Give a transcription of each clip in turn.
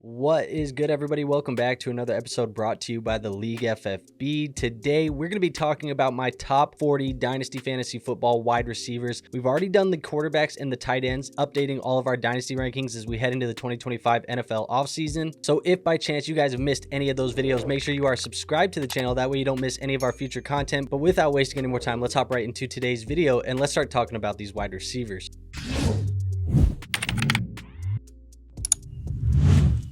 What is good, everybody? Welcome back to another episode brought to you by the League FFB. Today, we're going to be talking about my top 40 Dynasty Fantasy Football wide receivers. We've already done the quarterbacks and the tight ends, updating all of our Dynasty rankings as we head into the 2025 NFL offseason. So if by chance you guys have missed any of those videos, make sure you are subscribed to the channel. That way you don't miss any of our future content. But without wasting any more time, let's hop right into today's video and let's start talking about these wide receivers.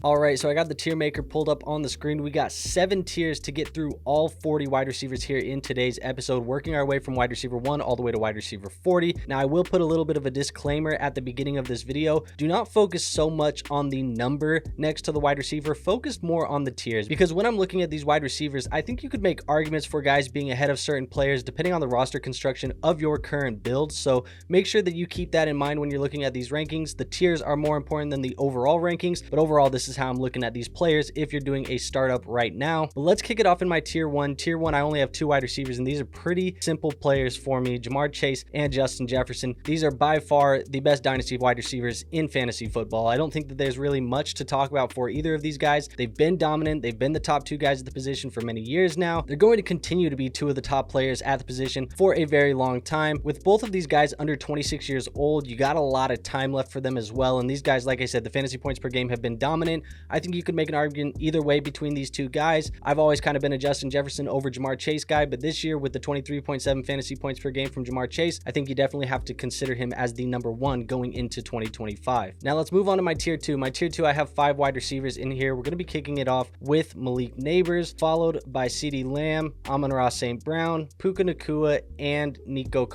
All right, so I got the tier maker pulled up on the screen. We got 7 tiers to get through all 40 wide receivers here in today's episode, working our way from wide receiver 1 all the way to wide receiver 40. Now, I will put a little bit of a disclaimer at the beginning of this video. Do not focus so much on the number next to the wide receiver. Focus more on the tiers, because when I'm looking at these wide receivers, I think you could make arguments for guys being ahead of certain players depending on the roster construction of your current build. So make sure that you keep that in mind when you're looking at these rankings. The tiers are more important than the overall rankings, but overall, this is how I'm looking at these players if you're doing a startup right now. But let's kick it off in my tier 1. Tier 1, I only have 2 wide receivers, and these are pretty simple players for me: Jamar Chase and Justin Jefferson. These are by far the best dynasty wide receivers in fantasy football. I don't think that there's really much to talk about for either of these guys. They've been dominant. They've been the top 2 guys at the position for many years now. They're going to continue to be 2 of the top players at the position for a very long time. With both of these guys under 26 years old, you got a lot of time left for them as well. And these guys, like I said, the fantasy points per game have been dominant. I think you could make an argument either way between these 2 guys. I've always kind of been a Justin Jefferson over Jamar Chase guy, but this year with the 23.7 fantasy points per game from Jamar Chase, I think you definitely have to consider him as the number 1 going into 2025. Now let's move on to my tier 2. My tier 2, I have 5 wide receivers in here. We're going to be kicking it off with Malik Nabers, followed by CeeDee Lamb, Amon-Ra St. Brown, Puka Nacua, and Nico.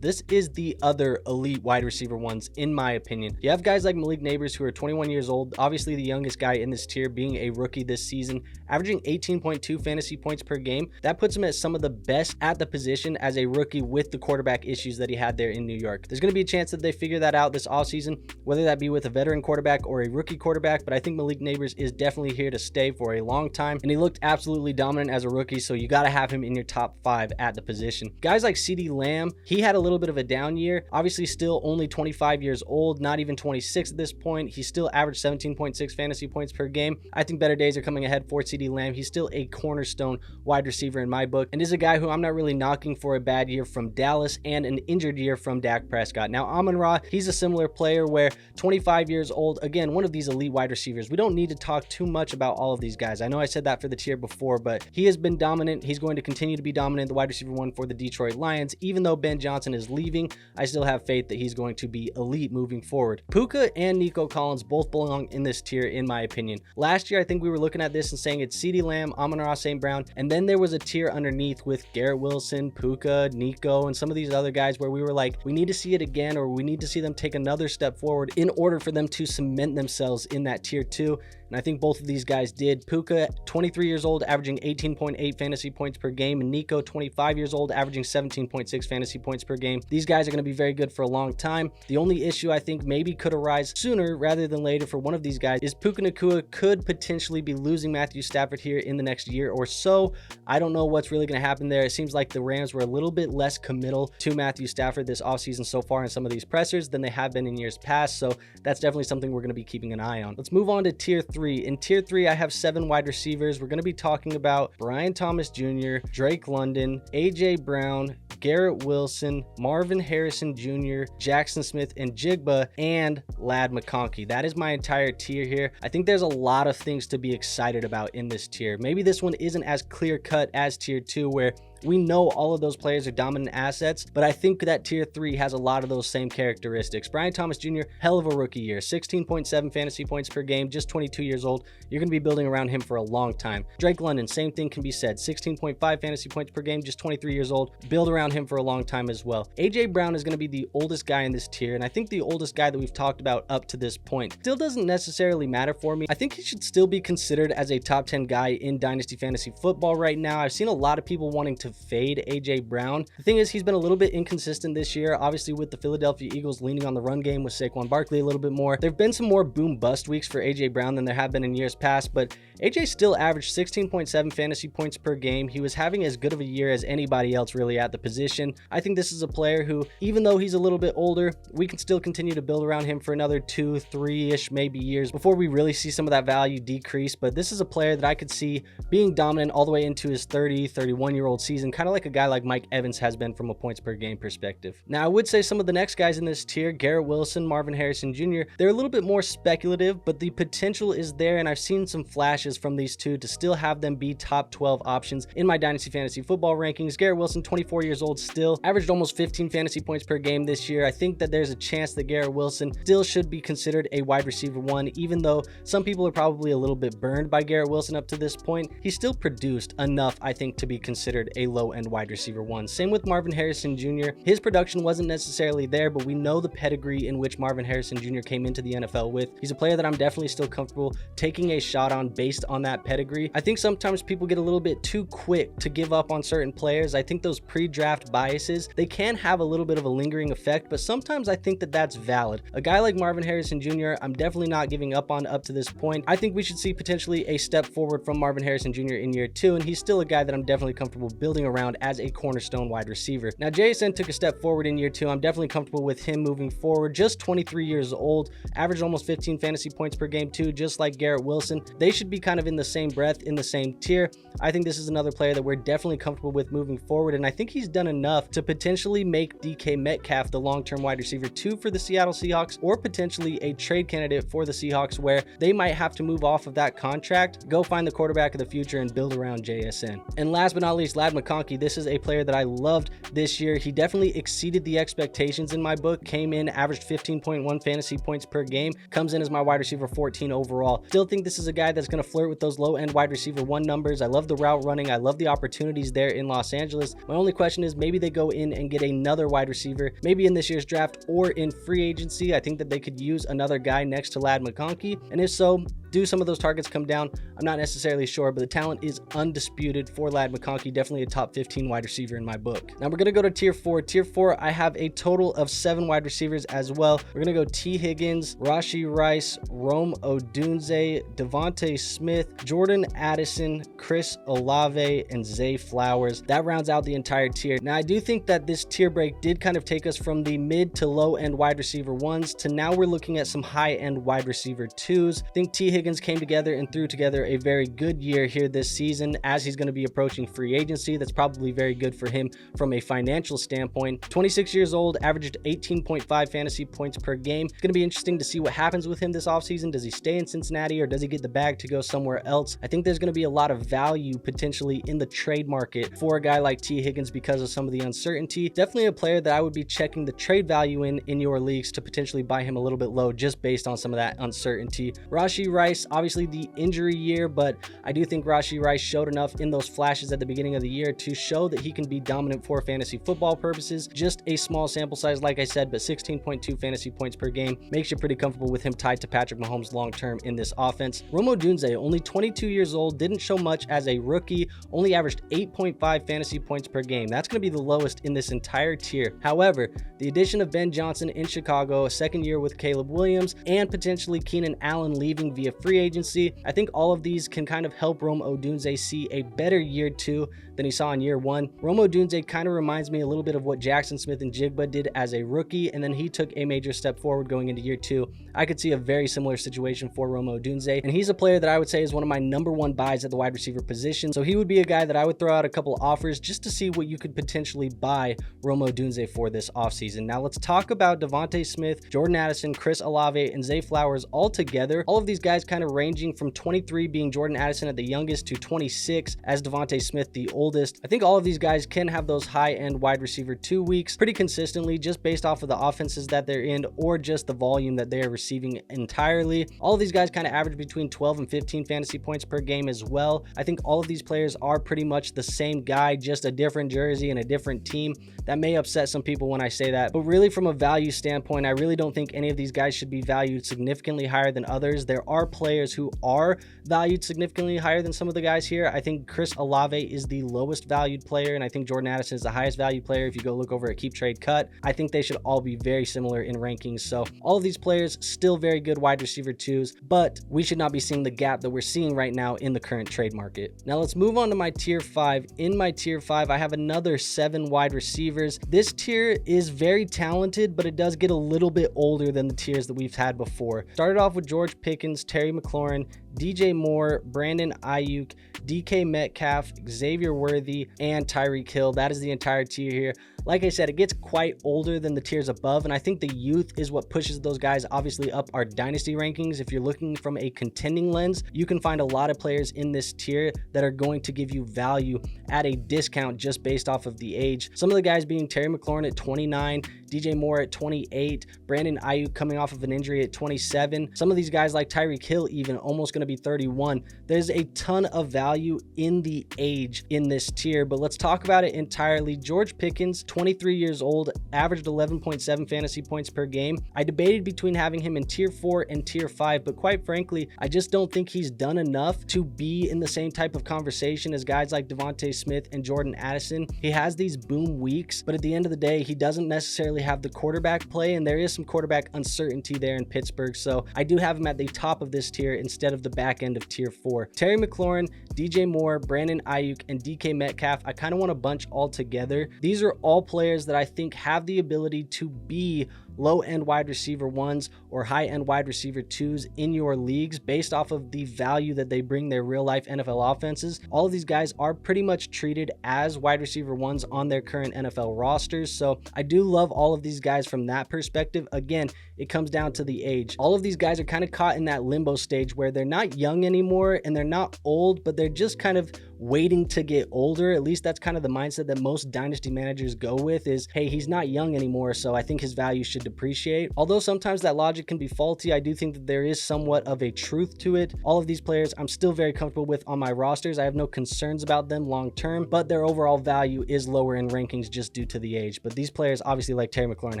This is the other elite wide receiver ones, in my opinion. You have guys like Malik Nabers, who are 21 years old, obviously the youngest guy in this tier, being a rookie this season, averaging 18.2 fantasy points per game. That puts him at some of the best at the position as a rookie with the quarterback issues that he had there in New York. There's going to be a chance that they figure that out this offseason, whether that be with a veteran quarterback or a rookie quarterback, but I think Malik Nabers is definitely here to stay for a long time, and he looked absolutely dominant as a rookie, so you got to have him in your top 5 at the position. Guys like CeeDee Lamb, he had a little bit of a down year, obviously still only 25 years old, not even 26 at this point. He still averaged 17.6 fantasy points per game. I think better days are coming ahead for CeeDee Lamb. He's still a cornerstone wide receiver in my book, and is a guy who I'm not really knocking for a bad year from Dallas and an injured year from Dak Prescott. Now, Amon-Ra, he's a similar player where 25 years old, again, one of these elite wide receivers. We don't need to talk too much about all of these guys. I know I said that for the tier before, but he has been dominant. He's going to continue to be dominant, the wide receiver 1 for the Detroit Lions. Even though Ben Johnson is leaving, I still have faith that he's going to be elite moving forward. Puka and Nico both belong in this tier, in my opinion. Last year, I think we were looking at this and saying it's CeeDee Lamb, Amon-Ra St. Brown, and then there was a tier underneath with Garrett Wilson, Puka, Nico, and some of these other guys where we were like, we need to see it again, or we need to see them take another step forward in order for them to cement themselves in that tier 2. And I think both of these guys did. Puka, 23 years old, averaging 18.8 fantasy points per game, and Nico, 25 years old, averaging 17.6 fantasy points per game. These guys are going to be very good for a long time. The only issue I think maybe could arise sooner rather than later for one of these guys is Puka Nacua could potentially be losing Matthew Stafford here in the next year or so. I don't know what's really going to happen there. It seems like the Rams were a little bit less committal to Matthew Stafford this offseason so far in some of these pressers than they have been in years past, so that's definitely something we're going to be keeping an eye on. Let's move on to tier 3. In tier 3, I have 7 wide receivers. We're going to be talking about Bryant Thomas Jr., Drake London, AJ Brown, Garrett Wilson, Marvin Harrison Jr., Jaxon Smith-Njigba, and McConkey. That is my entire tier here. I think there's a lot of things to be excited about in this tier. Maybe this one isn't as clear cut as tier 2, where we know all of those players are dominant assets, but I think that tier 3 has a lot of those same characteristics. Bryant Thomas Jr., hell of a rookie year, 16.7 fantasy points per game, just 22 years old. You're going to be building around him for a long time. Drake London, same thing can be said, 16.5 fantasy points per game, just 23 years old. Build around him for a long time as well. AJ Brown is going to be the oldest guy in this tier, and I think the oldest guy that we've talked about up to this point. Still doesn't necessarily matter for me. I think he should still be considered as a top 10 guy in Dynasty Fantasy Football right now. I've seen a lot of people wanting to to fade AJ Brown. The thing is, he's been a little bit inconsistent this year, obviously with the Philadelphia Eagles leaning on the run game with Saquon Barkley a little bit more. There have been some more boom bust weeks for AJ Brown than there have been in years past, but AJ still averaged 16.7 fantasy points per game. He was having as good of a year as anybody else really at the position. I think this is a player who, even though he's a little bit older, we can still continue to build around him for another 2, 3-ish maybe years before we really see some of that value decrease. But this is a player that I could see being dominant all the way into his 30, 31-year-old season, kind of like a guy like Mike Evans has been from a points per game perspective. Now, I would say some of the next guys in this tier, Garrett Wilson, Marvin Harrison Jr., they're a little bit more speculative, but the potential is there, and I've seen some flashes from these two to still have them be top 12 options in my Dynasty Fantasy Football rankings. Garrett Wilson, 24 years old still, averaged almost 15 fantasy points per game this year. I think that there's a chance that Garrett Wilson still should be considered a wide receiver one, even though some people are probably a little bit burned by Garrett Wilson up to this point. He still produced enough, I think, to be considered a low-end wide receiver one. Same with Marvin Harrison Jr. His production wasn't necessarily there, but we know the pedigree in which Marvin Harrison Jr. came into the NFL with. He's a player that I'm definitely still comfortable taking a shot on based on that pedigree. I think sometimes people get a little bit too quick to give up on certain players. I think those pre-draft biases, they can have a little bit of a lingering effect, but sometimes I think that that's valid. A guy like Marvin Harrison Jr., I'm definitely not giving up on up to this point. I think we should see potentially a step forward from Marvin Harrison Jr. in year 2, and he's still a guy that I'm definitely comfortable building around as a cornerstone wide receiver. Now, Jaxon took a step forward in year 2. I'm definitely comfortable with him moving forward. Just 23 years old, averaged almost 15 fantasy points per game too, just like Garrett Wilson. They should be kind of in the same breath, in the same tier. I think this is another player that we're definitely comfortable with moving forward, and I think he's done enough to potentially make DK Metcalf the long-term wide receiver 2 for the Seattle Seahawks, or potentially a trade candidate for the Seahawks where they might have to move off of that contract, go find the quarterback of the future, and build around JSN. And last but not least, McConkey. This is a player that I loved this year. He definitely exceeded the expectations in my book, came in, averaged 15.1 fantasy points per game, comes in as my wide receiver 14 overall. Still think this is a guy that's going to flirt with those low-end wide receiver 1 numbers. I love the route running. I love the opportunities there in Los Angeles. My only question is maybe they go in and get another wide receiver, maybe in this year's draft or in free agency. I think that they could use another guy next to McConkey, and if so, do some of those targets come down? I'm not necessarily sure, but the talent is undisputed for McConkey. Definitely a top 15 wide receiver in my book. Now we're going to go to tier 4. Tier 4, I have a total of 7 wide receivers as well. We're going to go T. Higgins, Rashee Rice, Rome Odunze, Devontae Smith, Jordan Addison, Chris Olave, and Zay Flowers. That rounds out the entire tier. Now I do think that this tier break did kind of take us from the mid to low end wide receiver 1s to now we're looking at some high end wide receiver 2s. I think T. Higgins came together and threw together a very good year here this season, as he's going to be approaching free agency. That's probably very good for him from a financial standpoint. 26 years old, averaged 18.5 fantasy points per game. It's going to be interesting to see what happens with him this offseason. Does he stay in Cincinnati or does he get the bag to go somewhere else? I think there's going to be a lot of value potentially in the trade market for a guy like T. Higgins because of some of the uncertainty. Definitely a player that I would be checking the trade value in your leagues to potentially buy him a little bit low just based on some of that uncertainty. Rashee Rice, obviously the injury year, but I do think Rashee Rice showed enough in those flashes at the beginning of the year to show that he can be dominant for fantasy football purposes. Just a small sample size, like I said, but 16.2 fantasy points per game makes you pretty comfortable with him tied to Patrick Mahomes long term in this offense. Rome Odunze, only 22 years old, didn't show much as a rookie, only averaged 8.5 fantasy points per game. That's going to be the lowest in this entire tier. However, the addition of Ben Johnson in Chicago, a second year with Caleb Williams, and potentially Keenan Allen leaving via free agency, I think all of these can kind of help Rome Odunze see a better year 2 than he saw in year 1. Rome Odunze kind of reminds me a little bit of what Jaxon Smith-Njigba did as a rookie, and then he took a major step forward going into year 2. I could see a very similar situation for Rome Odunze, and he's a player that I would say is one of my number 1 buys at the wide receiver position. So he would be a guy that I would throw out a couple offers just to see what you could potentially buy Rome Odunze for this offseason. Now let's talk about Devontae Smith, Jordan Addison, Chris Olave, and Zay Flowers all together. All of these guys kind of ranging from 23 being Jordan Addison at the youngest to 26 as Devontae Smith the oldest. I think all of these guys can have those high-end wide receiver 2 weeks pretty consistently just based off of the offenses that they're in or just the volume that they are receiving entirely. All of these guys kind of average between 12 and 15 fantasy points per game as well. I think all of these players are pretty much the same guy, just a different jersey and a different team. That may upset some people when I say that, but really from a value standpoint, I really don't think any of these guys should be valued significantly higher than others. There are players who are valued significantly higher than some of the guys here. I think Chris Olave is the lowest valued player, and I think Jordan Addison is the highest valued player. If you go look over at Keep Trade Cut, I think they should all be very similar in rankings. So all of these players still very good wide receiver 2s, but we should not be seeing the gap that we're seeing right now in the current trade market. Now let's move on to my tier 5. In my tier 5, I have another 7 wide receivers. This tier is very talented, but it does get a little bit older than the tiers that we've had before. Started off with George Pickens, Terry McLaurin, DJ Moore, Brandon Ayuk, DK Metcalf, Xavier Worthy, and Tyreek Hill. That is the entire tier here. Like I said, it gets quite older than the tiers above, and I think the youth is what pushes those guys obviously up our dynasty rankings. If you're looking from a contending lens, you can find a lot of players in this tier that are going to give you value at a discount just based off of the age. Some of the guys being Terry McLaurin at 29, DJ Moore at 28, Brandon Ayuk coming off of an injury at 27. Some of these guys like Tyreek Hill even almost going to be 31. There's a ton of value in the age in this tier, but let's talk about it entirely. George Pickens, 23 years old, averaged 11.7 fantasy points per game. I debated between having him in tier 4 and tier 5, but quite frankly, I just don't think he's done enough to be in the same type of conversation as guys like Devontae Smith and Jordan Addison. He has these boom weeks, but at the end of the day, he doesn't necessarily have the quarterback play, and there is some quarterback uncertainty there in Pittsburgh, so I do have him at the top of this tier instead of the back end of tier 4. Terry McLaurin, DJ Moore, Brandon Ayuk, and DK Metcalf, I kind of want to bunch all together. These are all players that I think have the ability to be low-end wide receiver 1s or high-end wide receiver 2s in your leagues based off of the value that they bring their real-life NFL offenses. All of these guys are pretty much treated as wide receiver 1s on their current NFL rosters, so I do love all of these guys from that perspective. Again, it comes down to the age. All of these guys are kind of caught in that limbo stage where they're not young anymore and they're not old, but they're just kind of waiting to get older. At least that's kind of the mindset that most dynasty managers go with is, hey, he's not young anymore, so I think his value should depreciate. Although sometimes that logic can be faulty, I do think that there is somewhat of a truth to it. All of these players I'm still very comfortable with on my rosters. I have no concerns about them long term, but their overall value is lower in rankings just due to the age. But these players, obviously like Terry McLaurin,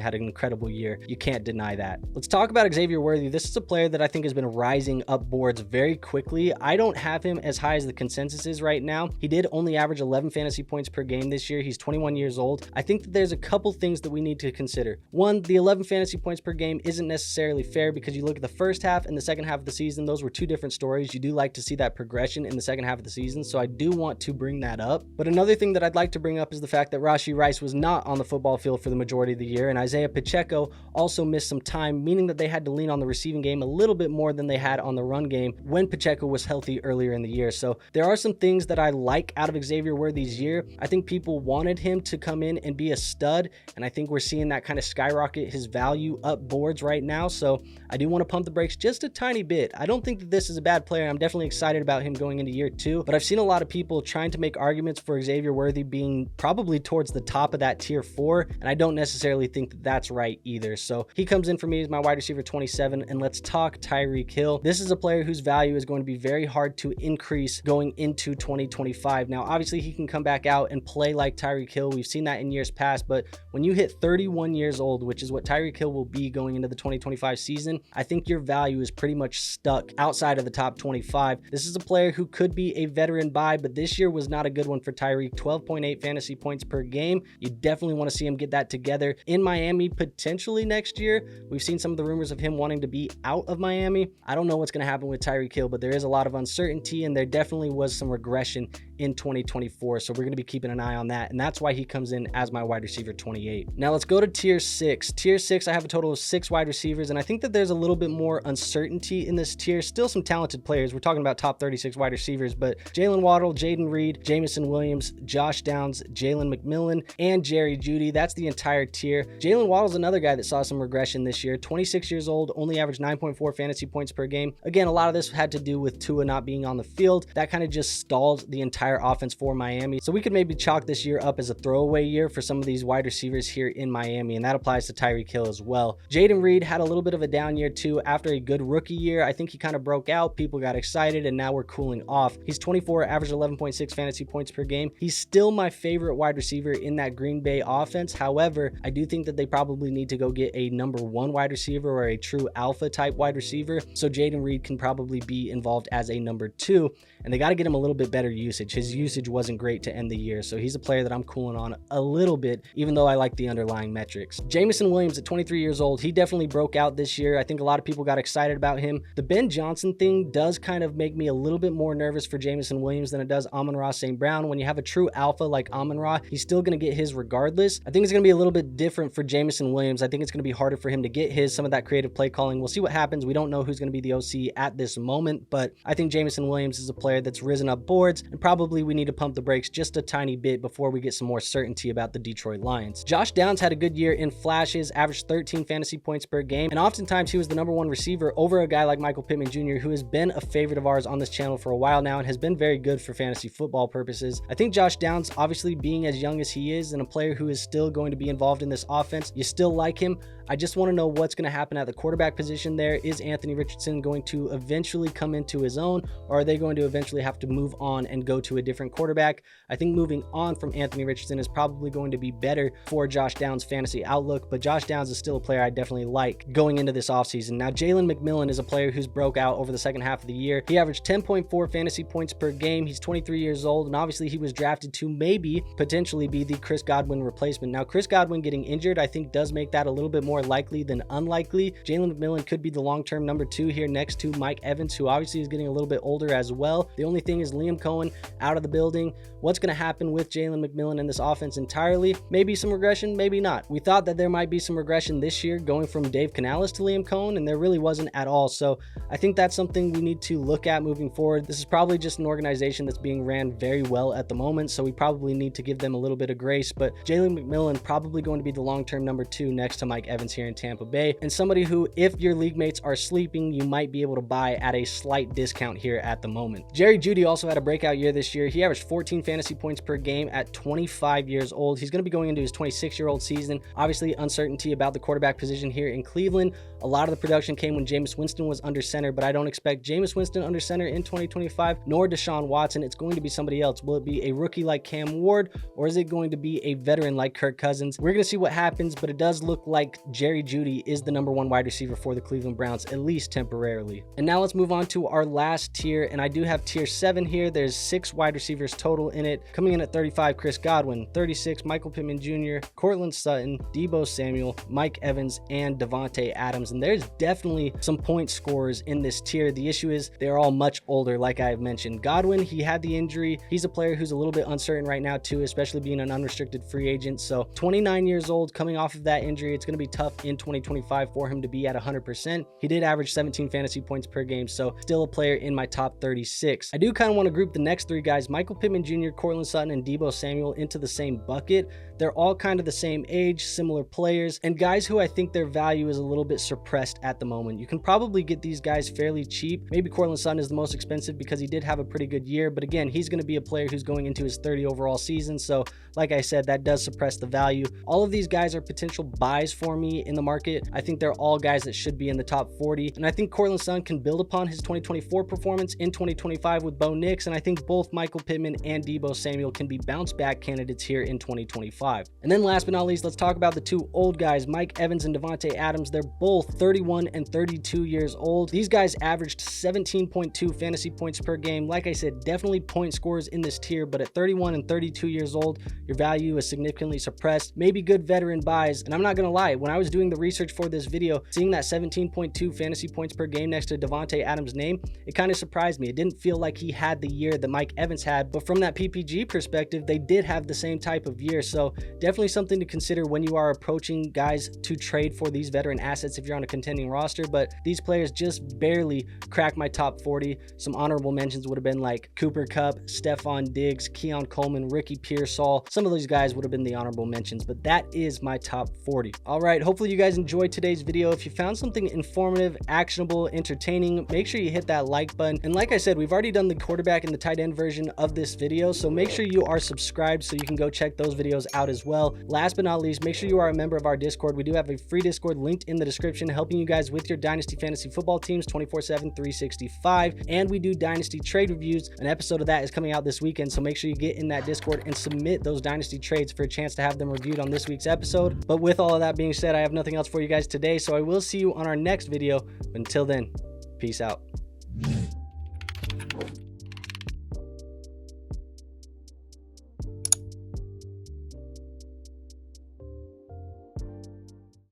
had an incredible year. You can't deny that. Let's talk about Xavier Worthy. This is a player that I think has been rising up boards very quickly. I don't have him as high as the consensus is right now. He did only average 11 fantasy points per game this year. He's 21 years old. I think that there's a couple things that we need to consider. One, the 11 fantasy points per game isn't necessarily fair because you look at the first half and the second half of the season, those were two different stories. You do like to see that progression in the second half of the season, so I do want to bring that up. But another thing that I'd like to bring up is the fact that Rashee Rice was not on the football field for the majority of the year, and Isaiah Pacheco also missed some time, meaning that they had to lean on the receiving game a little bit more than they had on the run game when Pacheco was healthy earlier in the year. So there are some things that I like out of Xavier Worthy's year. I think people wanted him to come in and be a stud, and I think we're seeing that kind of skyrocket his value up boards right now. So I do want to pump the brakes just a tiny bit. I don't think that this is a bad player. I'm definitely excited about him going into year 2, but I've seen a lot of people trying to make arguments for Xavier Worthy being probably towards the top of that tier 4, and I don't necessarily think that that's right either. So he comes in for me as my wide receiver 27, and let's talk Tyreek Hill. This is a player whose value is going to be very hard to increase going into 2025. Now, obviously, he can come back out and play like Tyreek Hill. We've seen that in years past, but when you hit 31 years old, which is what Tyreek Hill will be going into the 2025 season, I think your value is pretty much stuck outside of the top 25. This is a player who could be a veteran buy, but this year was not a good one for Tyreek. 12.8 fantasy points per game. You definitely want to see him get that together in Miami potentially next year. We've seen some of the rumors of him wanting to be out of Miami. I don't know what's going to happen with Tyreek Hill, but there is a lot of uncertainty, and there definitely was some regression in 2024, so we're going to be keeping an eye on that, and that's why he comes in as my wide receiver 28. Now let's go to tier 6. Tier 6, I have a total of 6 wide receivers, and I think that there's a little bit more uncertainty in this tier. Still some talented players. We're talking about top 36 wide receivers, but Jalen Waddle, Jaden Reed, Jamison Williams, Josh Downs, Jalen McMillan, and Jerry Jeudy. That's the entire tier. Jalen Waddle's another guy that saw some regression this year. 26 years old, only averaged 9.4 fantasy points per game. Again, a lot of this had to do with Tua not being on the field. That kind of just stalled the entire offense for Miami. So we could maybe chalk this year up as a throwaway year for some of these wide receivers here in Miami, and that applies to Tyreek Hill as well. Jaden Reed had a little bit of a down year too after a good rookie year. I think he kind of broke out. People got excited, and now we're cooling off. He's 24, averaged 11.6 fantasy points per game. He's still my favorite wide receiver in that Green Bay offense. However, I do think that they probably need to go get a number 1 wide receiver or a true alpha type wide receiver. So Jaden Reed can probably be involved as a number 2, and they got to get him a little bit better usage. his usage wasn't great to end the year. So he's a player that I'm cooling on a little bit, even though I like the underlying metrics. Jameson Williams at 23 years old, he definitely broke out this year. I think a lot of people got excited about him. The Ben Johnson thing does kind of make me a little bit more nervous for Jameson Williams than it does Amon-Ra St. Brown. When you have a true alpha like Amon-Ra, he's still going to get his regardless. I think it's going to be a little bit different for Jameson Williams. I think it's going to be harder for him to get some of that creative play calling. We'll see what happens. We don't know who's going to be the OC at this moment, but I think Jameson Williams is a player that's risen up boards, and probably we need to pump the brakes just a tiny bit before we get some more certainty about the Detroit Lions. Josh Downs had a good year in flashes, averaged 13 fantasy points per game, and oftentimes he was the #1 receiver over a guy like Michael Pittman Jr., who has been a favorite of ours on this channel for a while now and has been very good for fantasy football purposes. I think Josh Downs, obviously being as young as he is and a player who is still going to be involved in this offense, you still like him. I just want to know what's going to happen at the quarterback position there. Is Anthony Richardson going to eventually come into his own, or are they going to eventually have to move on and go to a different quarterback? I think moving on from Anthony Richardson is probably going to be better for Josh Downs' fantasy outlook, but Josh Downs is still a player I definitely like going into this offseason. Now, Jalen McMillan is a player who's broke out over the second half of the year. He averaged 10.4 fantasy points per game. He's 23 years old, and obviously he was drafted to maybe potentially be the Chris Godwin replacement. Now, Chris Godwin getting injured, I think, does make that a little bit more likely than unlikely. Jalen McMillan could be the long-term #2 here next to Mike Evans, who obviously is getting a little bit older as well. The only thing is Liam Cohen out of the building. What's going to happen with Jalen McMillan in this offense entirely? Maybe some regression, maybe not. We thought that there might be some regression this year going from Dave Canales to Liam Cohen, and there really wasn't at all. So I think that's something we need to look at moving forward. This is probably just an organization that's being ran very well at the moment, so we probably need to give them a little bit of grace. But Jalen McMillan probably going to be the long-term #2 next to Mike Evans here in Tampa Bay, and somebody who, if your league mates are sleeping, you might be able to buy at a slight discount here at the moment. Jerry Jeudy also had a breakout year this year. He averaged 14 fantasy points per game at 25 years old. He's going to be going into his 26-year-old season. Obviously, uncertainty about the quarterback position here in Cleveland. A lot of the production came when Jameis Winston was under center, but I don't expect Jameis Winston under center in 2025, nor Deshaun Watson. It's going to be somebody else. Will it be a rookie like Cam Ward, or is it going to be a veteran like Kirk Cousins? We're going to see what happens, but it does look like Jerry Jeudy is the #1 wide receiver for the Cleveland Browns, at least temporarily. And now let's move on to our last tier, and I do have tier 7 here. There's 6 wide receivers total in it. Coming in at 35, Chris Godwin. 36, Michael Pittman Jr., Courtland Sutton, Deebo Samuel, Mike Evans, and Devontae Adams. And there's definitely some point scorers in this tier. The issue is they're all much older, like I've mentioned. Godwin, he had the injury. He's a player who's a little bit uncertain right now too, especially being an unrestricted free agent. So 29 years old, coming off of that injury, it's going to be tough in 2025 for him to be at 100%. He did average 17 fantasy points per game, so still a player in my top 36. I do kind of want to group the next 3 guys, Michael Pittman Jr., Courtland Sutton, and Deebo Samuel, into the same bucket. They're all kind of the same age, similar players, and guys who I think their value is a little bit suppressed at the moment. You can probably get these guys fairly cheap. Maybe Courtland Sutton is the most expensive because he did have a pretty good year, but again, he's going to be a player who's going into his 30 overall season, so like I said, that does suppress the value. All of these guys are potential buys for me in the market. I think they're all guys that should be in the top 40, and I think Courtland Sutton can build upon his 2024 performance in 2025 with Bo Nix, and I think both Michael Pittman and Deebo Samuel can be bounce back candidates here in 2025. And then last but not least, let's talk about the 2 old guys, Mike Evans and Devontae Adams. They're both 31 and 32 years old. These guys averaged 17.2 fantasy points per game. Like I said, definitely point scorers in this tier, but at 31 and 32 years old, your value is significantly suppressed. Maybe good veteran buys, and I'm not gonna lie, when I was doing the research for this video, seeing that 17.2 fantasy points per game next to Devontae Adams' name, it kind of surprised me. It didn't feel like he had the year that Mike Evans had, but from that PPG perspective, they did have the same type of year. So definitely something to consider when you are approaching guys to trade for these veteran assets if you're on a contending roster. But these players just barely cracked my top 40. Some honorable mentions would have been like Cooper Kupp, Stephon Diggs, Keon Coleman, Ricky Pearsall. Some of those guys would have been the honorable mentions, but that is my top 40. All right, hopefully you guys enjoyed today's video. If you found something informative, actionable, entertaining, make sure you hit that like button. And like I said, we've already done the quarterback and the tight end version of this video, so make sure you are subscribed so you can go check those videos out as well. Last but not least, make sure you are a member of our Discord. We do have a free Discord linked in the description, helping you guys with your Dynasty fantasy football teams 24/7, 365. And we do Dynasty trade reviews. An episode of that is coming out this weekend, so make sure you get in that Discord and submit those Dynasty trades for a chance to have them reviewed on this week's episode. But with all of that being said, I have nothing else for you guys today, so I will see you on our next video. But until then, peace out.